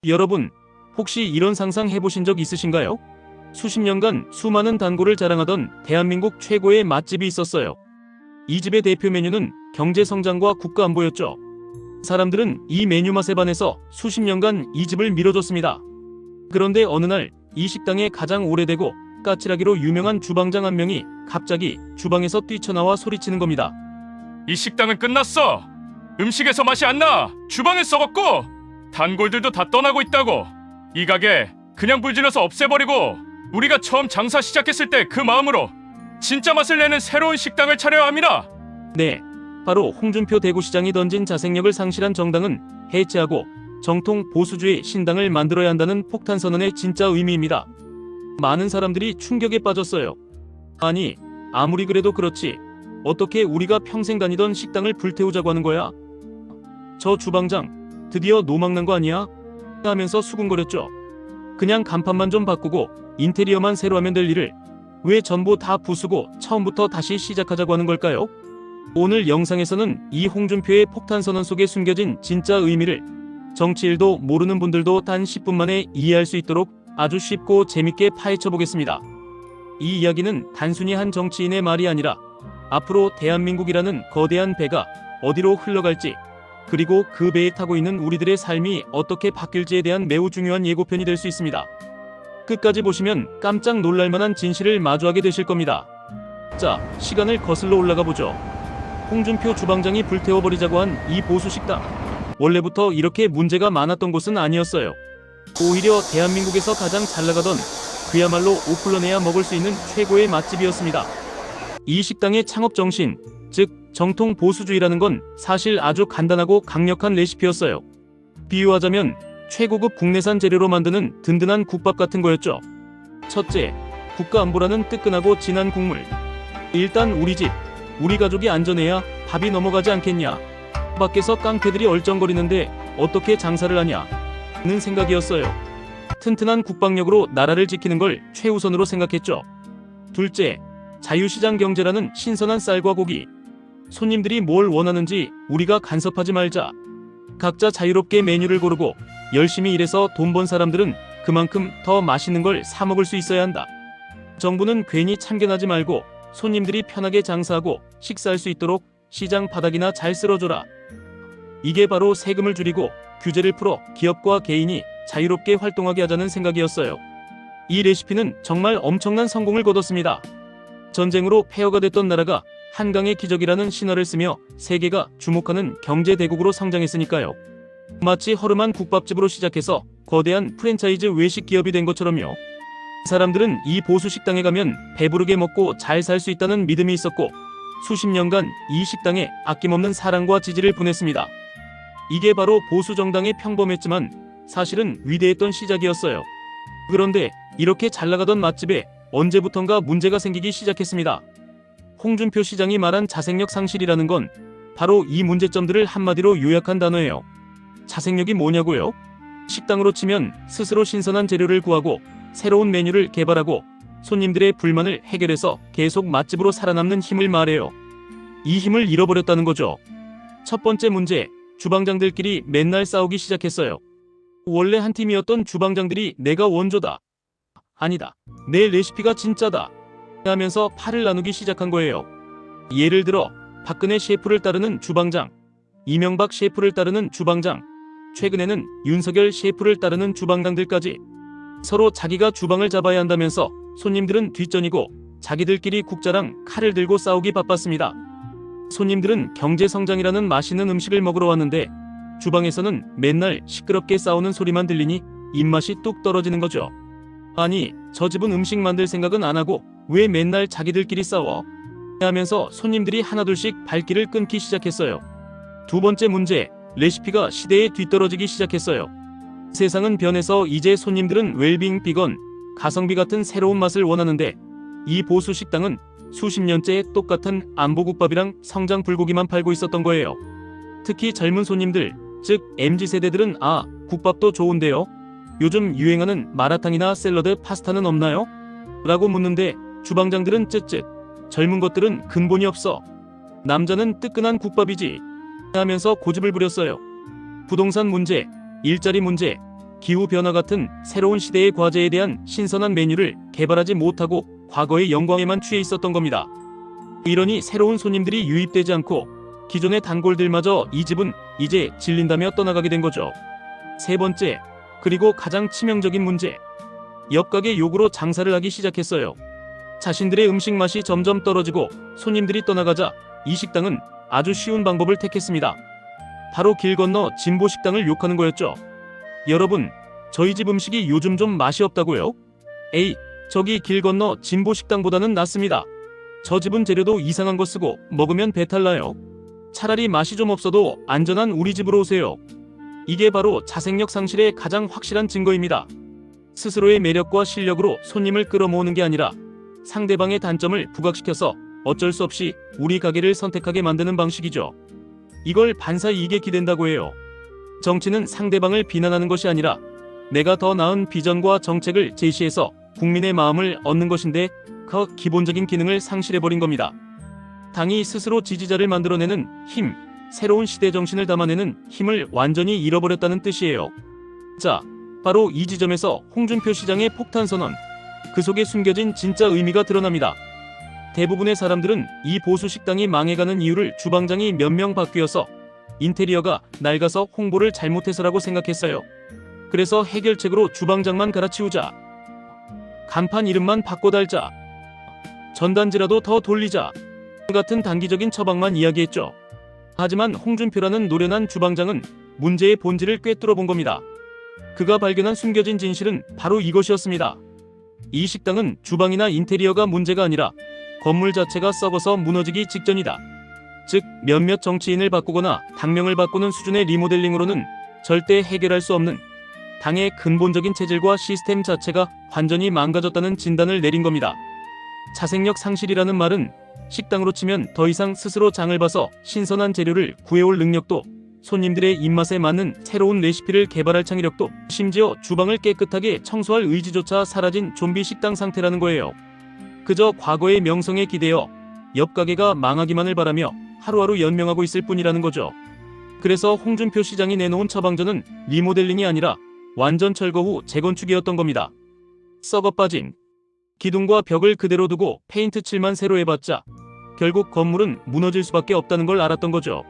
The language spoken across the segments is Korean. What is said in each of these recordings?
여러분, 혹시 이런 상상 해보신 적 있으신가요? 수십 년간 수많은 단골을 자랑하던 대한민국 최고의 맛집이 있었어요. 이 집의 대표 메뉴는 경제성장과 국가안보였죠. 사람들은 이 메뉴 맛에 반해서 수십 년간 이 집을 밀어줬습니다. 그런데 어느 날 이 식당에 가장 오래되고 까칠하기로 유명한 주방장 한 명이 갑자기 주방에서 뛰쳐나와 소리치는 겁니다. 이 식당은 끝났어. 음식에서 맛이 안 나. 주방은 썩었고 단골들도 다 떠나고 있다고. 이 가게 그냥 불질러서 없애버리고 우리가 처음 장사 시작했을 때 그 마음으로 진짜 맛을 내는 새로운 식당을 차려야 합니다. 네, 바로 홍준표 대구시장이 던진 자생력을 상실한 정당은 해체하고 정통 보수주의 신당을 만들어야 한다는 폭탄선언의 진짜 의미입니다. 많은 사람들이 충격에 빠졌어요. 아니, 아무리 그래도 그렇지 어떻게 우리가 평생 다니던 식당을 불태우자고 하는 거야? 저 주방장 드디어 노망난 거 아니야? 하면서 수군거렸죠. 그냥 간판만 좀 바꾸고 인테리어만 새로 하면 될 일을 왜 전부 다 부수고 처음부터 다시 시작하자고 하는 걸까요? 오늘 영상에서는 이 홍준표의 폭탄선언 속에 숨겨진 진짜 의미를 정치일도 모르는 분들도 단 10분 만에 이해할 수 있도록 아주 쉽고 재밌게 파헤쳐 보겠습니다. 이 이야기는 단순히 한 정치인의 말이 아니라 앞으로 대한민국이라는 거대한 배가 어디로 흘러갈지, 그리고 그 배에 타고 있는 우리들의 삶이 어떻게 바뀔지에 대한 매우 중요한 예고편이 될 수 있습니다. 끝까지 보시면 깜짝 놀랄만한 진실을 마주하게 되실 겁니다. 자, 시간을 거슬러 올라가 보죠. 홍준표 주방장이 불태워버리자고 한 이 보수식당. 원래부터 이렇게 문제가 많았던 곳은 아니었어요. 오히려 대한민국에서 가장 잘나가던, 그야말로 오플러내야 먹을 수 있는 최고의 맛집이었습니다. 이 식당의 창업 정신, 즉 정통 보수주의라는 건 사실 아주 간단하고 강력한 레시피였어요. 비유하자면 최고급 국내산 재료로 만드는 든든한 국밥 같은 거였죠. 첫째, 국가안보라는 뜨끈하고 진한 국물. 일단 우리 집, 우리 가족이 안전해야 밥이 넘어가지 않겠냐. 밖에서 깡패들이 얼쩡거리는데 어떻게 장사를 하냐 는 생각이었어요. 튼튼한 국방력으로 나라를 지키는 걸 최우선으로 생각했죠. 둘째, 자유시장 경제라는 신선한 쌀과 고기. 손님들이 뭘 원하는지 우리가 간섭하지 말자. 각자 자유롭게 메뉴를 고르고 열심히 일해서 돈 번 사람들은 그만큼 더 맛있는 걸 사 먹을 수 있어야 한다. 정부는 괜히 참견하지 말고 손님들이 편하게 장사하고 식사할 수 있도록 시장 바닥이나 잘 쓸어줘라. 이게 바로 세금을 줄이고 규제를 풀어 기업과 개인이 자유롭게 활동하게 하자는 생각이었어요. 이 레시피는 정말 엄청난 성공을 거뒀습니다. 전쟁으로 폐허가 됐던 나라가 한강의 기적이라는 신화를 쓰며 세계가 주목하는 경제대국으로 성장했으니까요. 마치 허름한 국밥집으로 시작해서 거대한 프랜차이즈 외식 기업이 된 것처럼요. 사람들은 이 보수 식당에 가면 배부르게 먹고 잘 살 수 있다는 믿음이 있었고 수십 년간 이 식당에 아낌없는 사랑과 지지를 보냈습니다. 이게 바로 보수 정당의 평범했지만 사실은 위대했던 시작이었어요. 그런데 이렇게 잘나가던 맛집에 언제부턴가 문제가 생기기 시작했습니다. 홍준표 시장이 말한 자생력 상실이라는 건 바로 이 문제점들을 한마디로 요약한 단어예요. 자생력이 뭐냐고요? 식당으로 치면 스스로 신선한 재료를 구하고 새로운 메뉴를 개발하고 손님들의 불만을 해결해서 계속 맛집으로 살아남는 힘을 말해요. 이 힘을 잃어버렸다는 거죠. 첫 번째 문제, 주방장들끼리 맨날 싸우기 시작했어요. 원래 한 팀이었던 주방장들이 내가 원조다, 아니다, 내 레시피가 진짜다 하면서 팔을 나누기 시작한 거예요. 예를 들어 박근혜 셰프를 따르는 주방장, 이명박 셰프를 따르는 주방장, 최근에는 윤석열 셰프를 따르는 주방장들까지. 서로 자기가 주방을 잡아야 한다면서 손님들은 뒷전이고 자기들끼리 국자랑 칼을 들고 싸우기 바빴습니다. 손님들은 경제성장이라는 맛있는 음식을 먹으러 왔는데 주방에서는 맨날 시끄럽게 싸우는 소리만 들리니 입맛이 뚝 떨어지는 거죠. 아니, 저 집은 음식 만들 생각은 안 하고 왜 맨날 자기들끼리 싸워? 하면서 손님들이 하나둘씩 발길을 끊기 시작했어요. 두 번째 문제, 레시피가 시대에 뒤떨어지기 시작했어요. 세상은 변해서 이제 손님들은 웰빙, 비건, 가성비 같은 새로운 맛을 원하는데 이 보수 식당은 수십 년째 똑같은 안보국밥이랑 성장 불고기만 팔고 있었던 거예요. 특히 젊은 손님들, 즉 MZ세대들은 아, 국밥도 좋은데요? 요즘 유행하는 마라탕이나 샐러드, 파스타는 없나요? 라고 묻는데 주방장들은 쯧쯧, 젊은 것들은 근본이 없어. 남자는 뜨끈한 국밥이지 하면서 고집을 부렸어요. 부동산 문제, 일자리 문제, 기후변화 같은 새로운 시대의 과제에 대한 신선한 메뉴를 개발하지 못하고 과거의 영광에만 취해 있었던 겁니다. 이러니 새로운 손님들이 유입되지 않고 기존의 단골들마저 이 집은 이제 질린다며 떠나가게 된 거죠. 세 번째, 그리고 가장 치명적인 문제. 옆 가게 욕으로 장사를 하기 시작했어요. 자신들의 음식 맛이 점점 떨어지고 손님들이 떠나가자 이 식당은 아주 쉬운 방법을 택했습니다. 바로 길 건너 진보식당을 욕하는 거였죠. 여러분, 저희 집 음식이 요즘 좀 맛이 없다고요? 에이, 저기 길 건너 진보식당보다는 낫습니다. 저 집은 재료도 이상한 거 쓰고 먹으면 배탈 나요. 차라리 맛이 좀 없어도 안전한 우리 집으로 오세요. 이게 바로 자생력 상실의 가장 확실한 증거입니다. 스스로의 매력과 실력으로 손님을 끌어모으는 게 아니라 상대방의 단점을 부각시켜서 어쩔 수 없이 우리 가게를 선택하게 만드는 방식이죠. 이걸 반사이익에 기댄다고 해요. 정치는 상대방을 비난하는 것이 아니라 내가 더 나은 비전과 정책을 제시해서 국민의 마음을 얻는 것인데 그 기본적인 기능을 상실해버린 겁니다. 당이 스스로 지지자를 만들어내는 힘, 새로운 시대 정신을 담아내는 힘을 완전히 잃어버렸다는 뜻이에요. 자, 바로 이 지점에서 홍준표 시장의 폭탄 선언, 그 속에 숨겨진 진짜 의미가 드러납니다. 대부분의 사람들은 이 보수 식당이 망해가는 이유를 주방장이 몇 명 바뀌어서 인테리어가 낡아서 홍보를 잘못해서라고 생각했어요. 그래서 해결책으로 주방장만 갈아치우자, 간판 이름만 바꿔 달자, 전단지라도 더 돌리자 같은 단기적인 처방만 이야기했죠. 하지만 홍준표라는 노련한 주방장은 문제의 본질을 꿰뚫어 본 겁니다. 그가 발견한 숨겨진 진실은 바로 이것이었습니다. 이 식당은 주방이나 인테리어가 문제가 아니라 건물 자체가 썩어서 무너지기 직전이다. 즉, 몇몇 정치인을 바꾸거나 당명을 바꾸는 수준의 리모델링으로는 절대 해결할 수 없는 당의 근본적인 체질과 시스템 자체가 완전히 망가졌다는 진단을 내린 겁니다. 자생력 상실이라는 말은 식당으로 치면 더 이상 스스로 장을 봐서 신선한 재료를 구해올 능력도, 손님들의 입맛에 맞는 새로운 레시피를 개발할 창의력도, 심지어 주방을 깨끗하게 청소할 의지조차 사라진 좀비 식당 상태라는 거예요. 그저 과거의 명성에 기대어 옆 가게가 망하기만을 바라며 하루하루 연명하고 있을 뿐이라는 거죠. 그래서 홍준표 시장이 내놓은 처방전은 리모델링이 아니라 완전 철거 후 재건축이었던 겁니다. 썩어 빠진 기둥과 벽을 그대로 두고 페인트 칠만 새로 해봤자 결국 건물은 무너질 수밖에 없다는 걸 알았던 거죠.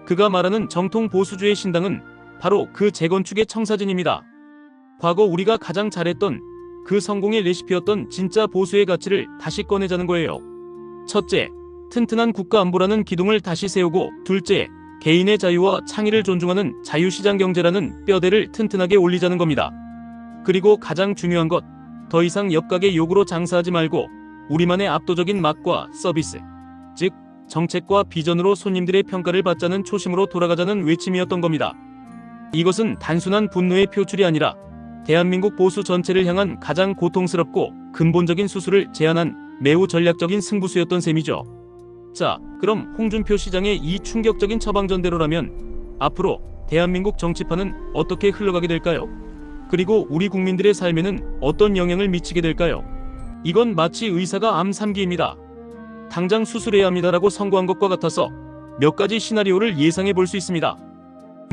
그가 말하는 정통 보수주의 신당은 바로 그 재건축의 청사진입니다. 과거 우리가 가장 잘했던 그 성공의 레시피였던 진짜 보수의 가치를 다시 꺼내자는 거예요. 첫째, 튼튼한 국가안보라는 기둥을 다시 세우고, 둘째, 개인의 자유와 창의를 존중하는 자유시장 경제라는 뼈대를 튼튼하게 올리자는 겁니다. 그리고 가장 중요한 것, 더 이상 옆가게 욕으로 장사하지 말고 우리만의 압도적인 맛과 서비스, 즉 정책과 비전으로 손님들의 평가를 받자는 초심으로 돌아가자는 외침이었던 겁니다. 이것은 단순한 분노의 표출이 아니라 대한민국 보수 전체를 향한 가장 고통스럽고 근본적인 수술을 제안한 매우 전략적인 승부수였던 셈이죠. 자, 그럼 홍준표 시장의 이 충격적인 처방전대로라면 앞으로 대한민국 정치판은 어떻게 흘러가게 될까요? 그리고 우리 국민들의 삶에는 어떤 영향을 미치게 될까요? 이건 마치 의사가 암 3기입니다. 당장 수술해야 합니다라고 선고한 것과 같아서 몇 가지 시나리오를 예상해 볼 수 있습니다.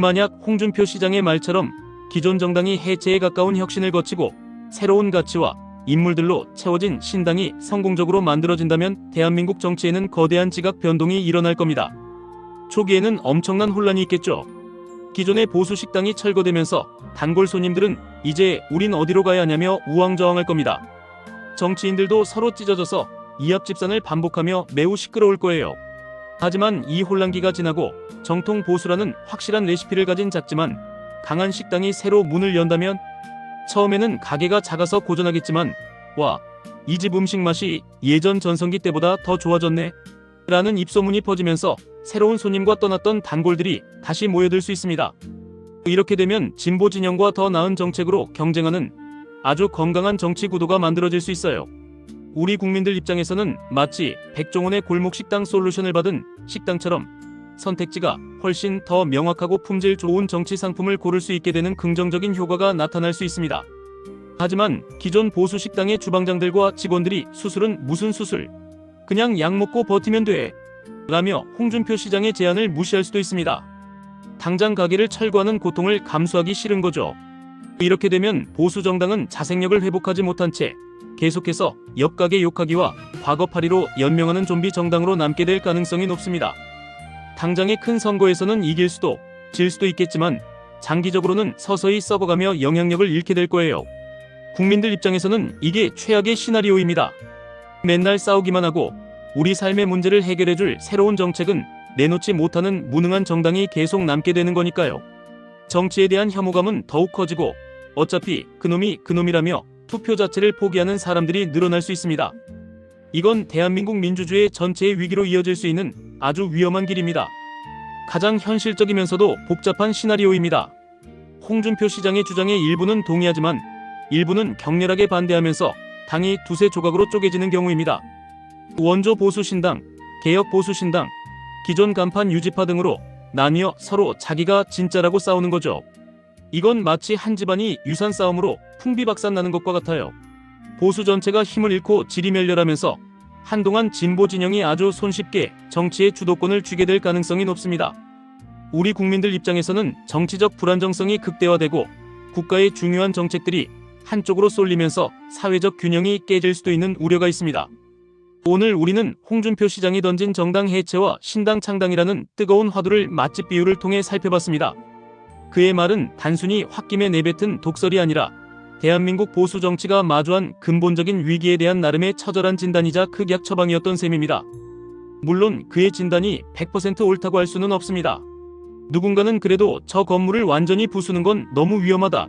만약 홍준표 시장의 말처럼 기존 정당이 해체에 가까운 혁신을 거치고 새로운 가치와 인물들로 채워진 신당이 성공적으로 만들어진다면 대한민국 정치에는 거대한 지각 변동이 일어날 겁니다. 초기에는 엄청난 혼란이 있겠죠. 기존의 보수 식당이 철거되면서 단골 손님들은 이제 우린 어디로 가야 하냐며 우왕좌왕할 겁니다. 정치인들도 서로 찢어져서 이합집산을 반복하며 매우 시끄러울 거예요. 하지만 이 혼란기가 지나고 정통 보수라는 확실한 레시피를 가진 작지만 강한 식당이 새로 문을 연다면 처음에는 가게가 작아서 고전하겠지만 와, 이 집 음식 맛이 예전 전성기 때보다 더 좋아졌네 라는 입소문이 퍼지면서 새로운 손님과 떠났던 단골들이 다시 모여들 수 있습니다. 이렇게 되면 진보 진영과 더 나은 정책으로 경쟁하는 아주 건강한 정치 구도가 만들어질 수 있어요. 우리 국민들 입장에서는 마치 백종원의 골목식당 솔루션을 받은 식당처럼 선택지가 훨씬 더 명확하고 품질 좋은 정치 상품을 고를 수 있게 되는 긍정적인 효과가 나타날 수 있습니다. 하지만 기존 보수 식당의 주방장들과 직원들이 수술은 무슨 수술? 그냥 약 먹고 버티면 돼 라며 홍준표 시장의 제안을 무시할 수도 있습니다. 당장 가게를 철거하는 고통을 감수하기 싫은 거죠. 이렇게 되면 보수 정당은 자생력을 회복하지 못한 채 계속해서 역각의 욕하기와 과거파리로 연명하는 좀비 정당으로 남게 될 가능성이 높습니다. 당장의 큰 선거에서는 이길 수도 질 수도 있겠지만 장기적으로는 서서히 썩어가며 영향력을 잃게 될 거예요. 국민들 입장에서는 이게 최악의 시나리오입니다. 맨날 싸우기만 하고 우리 삶의 문제를 해결해줄 새로운 정책은 내놓지 못하는 무능한 정당이 계속 남게 되는 거니까요. 정치에 대한 혐오감은 더욱 커지고 어차피 그놈이 그놈이라며 투표 자체를 포기하는 사람들이 늘어날 수 있습니다. 이건 대한민국 민주주의 전체의 위기로 이어질 수 있는 아주 위험한 길입니다. 가장 현실적이면서도 복잡한 시나리오입니다. 홍준표 시장의 주장에 일부는 동의하지만 일부는 격렬하게 반대하면서 당이 두세 조각으로 쪼개지는 경우입니다. 원조 보수신당, 개혁 보수신당, 기존 간판 유지파 등으로 나뉘어 서로 자기가 진짜라고 싸우는 거죠. 이건 마치 한 집안이 유산 싸움으로 풍비박산 나는 것과 같아요. 보수 전체가 힘을 잃고 지리멸렬하면서 한동안 진보 진영이 아주 손쉽게 정치의 주도권을 쥐게 될 가능성이 높습니다. 우리 국민들 입장에서는 정치적 불안정성이 극대화되고 국가의 중요한 정책들이 한쪽으로 쏠리면서 사회적 균형이 깨질 수도 있는 우려가 있습니다. 오늘 우리는 홍준표 시장이 던진 정당 해체와 신당 창당이라는 뜨거운 화두를 맛집 비유를 통해 살펴봤습니다. 그의 말은 단순히 홧김에 내뱉은 독설이 아니라 대한민국 보수 정치가 마주한 근본적인 위기에 대한 나름의 처절한 진단이자 극약 처방이었던 셈입니다. 물론 그의 진단이 100% 옳다고 할 수는 없습니다. 누군가는 그래도 저 건물을 완전히 부수는 건 너무 위험하다,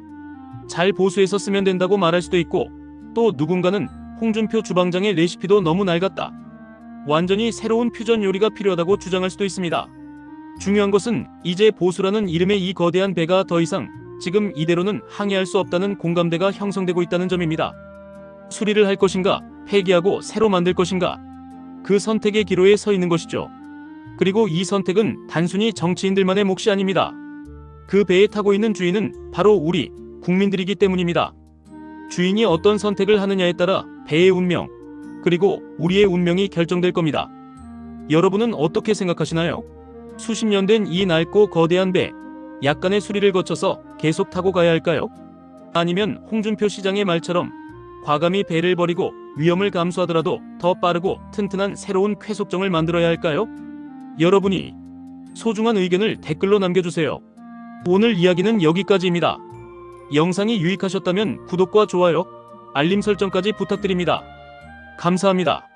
잘 보수해서 쓰면 된다고 말할 수도 있고, 또 누군가는 홍준표 주방장의 레시피도 너무 낡았다, 완전히 새로운 퓨전 요리가 필요하다고 주장할 수도 있습니다. 중요한 것은 이제 보수라는 이름의 이 거대한 배가 더 이상 지금 이대로는 항해할 수 없다는 공감대가 형성되고 있다는 점입니다. 수리를 할 것인가, 폐기하고 새로 만들 것인가, 그 선택의 기로에 서 있는 것이죠. 그리고 이 선택은 단순히 정치인들만의 몫이 아닙니다. 그 배에 타고 있는 주인은 바로 우리 국민들이기 때문입니다. 주인이 어떤 선택을 하느냐에 따라 배의 운명, 그리고 우리의 운명이 결정될 겁니다. 여러분은 어떻게 생각하시나요? 수십 년 된 이 낡고 거대한 배, 약간의 수리를 거쳐서 계속 타고 가야 할까요? 아니면 홍준표 시장의 말처럼 과감히 배를 버리고 위험을 감수하더라도 더 빠르고 튼튼한 새로운 쾌속정을 만들어야 할까요? 여러분이 소중한 의견을 댓글로 남겨주세요. 오늘 이야기는 여기까지입니다. 영상이 유익하셨다면 구독과 좋아요, 알림 설정까지 부탁드립니다. 감사합니다.